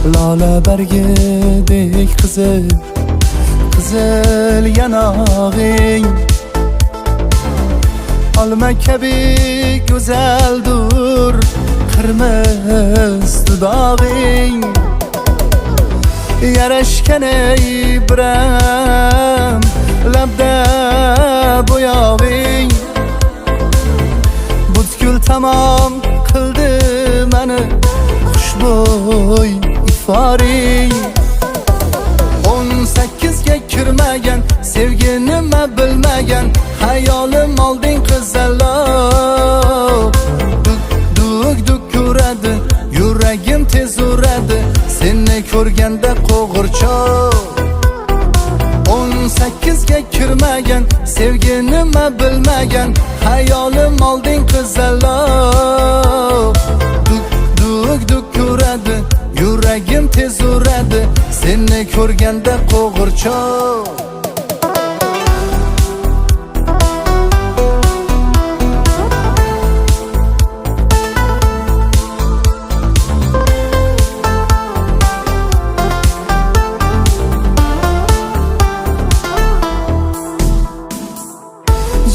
Lale bergidek kızıl, kızıl yanağın, alma kabi güzeldur kırmızı dudağın. Yaraşken İbrahim labda boyağın, butkul tamam kıldı beni xushbo'y iforing. 18'ga kirmagan, sevgi nima bilmagan, hayolim olding qizaloq. Duk duk uradi, yuragim tez uradi, seni ko'rganda qo'g'irchoq. 18'ga kirmagan, sevgi nima bilmagan, hayolim olding qizaloq. Duk uradi, yuragim tez uradi, seni ko'rganda qo'g'irchoq.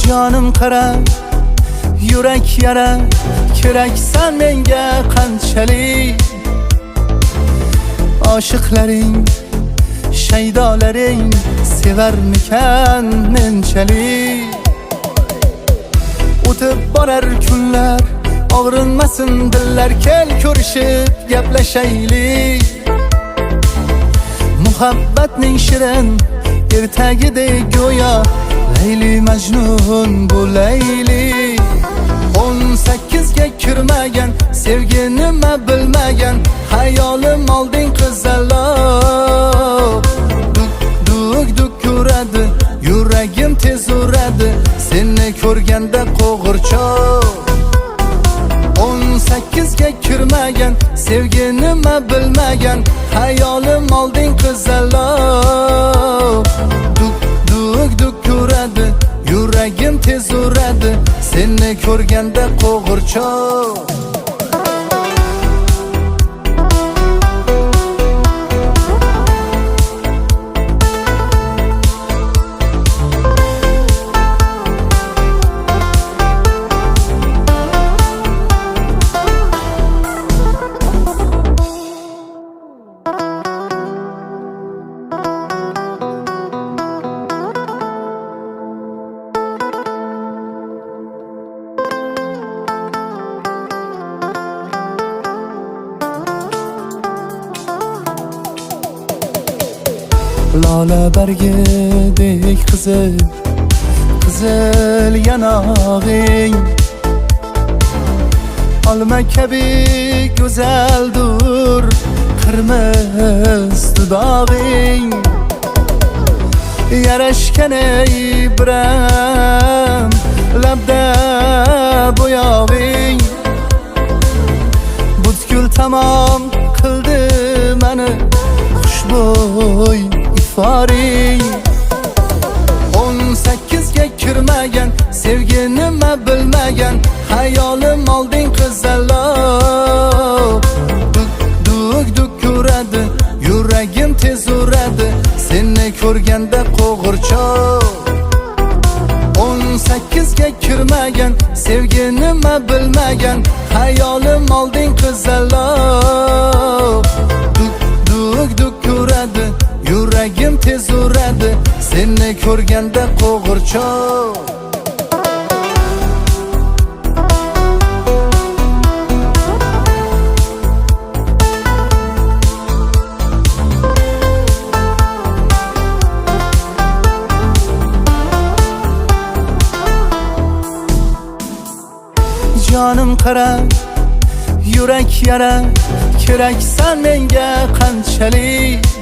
Canım qara, yurak yara, keraksan menga qanchalik. Oshiqlaring, shaydolaring sevarmikan menchalik. O'tib borar kunlar, og'rinmasin dillar, kel ko'rishib gaplashaylik. Muhabbatning shirin ertagidek go'yo Leyli Majnun bo'laylik. 18'ga kirmagan, sevgi nima bilmagan, hayolim olding qizaloq. Duk uradi, yuragim tez uradi, seni ko'rganda qo'g'irchoq. 18'ga kirmagan, sevgi nima bilmagan, hayolim olding qizaloq. Duk uradi, yuragim tez uradi, seni ko'rganda qo'g'irchoq. Lale bergidek kızıl, kızıl yanağın, alma kabi güzeldur kırmızı dudağın. Yaraşken İbrahim labda boyağın, butkul tamam kıldı beni xushbo'y iforing. 18'ga kirmagan, sevgi nima bilmagan, hayolim olding qizaloq. Duk uradi, yuragim tez uradi, seni ko'rganda qo'g'irchoq. 18'ga kirmagan, sevgi nima bilmagan, hayolim olding qizaloq. Duk uradi, yuragim tez uradi, seni ko'rganda qo'g'irchoq. Canım qara, yurak yara, keraksan menga qanchalik.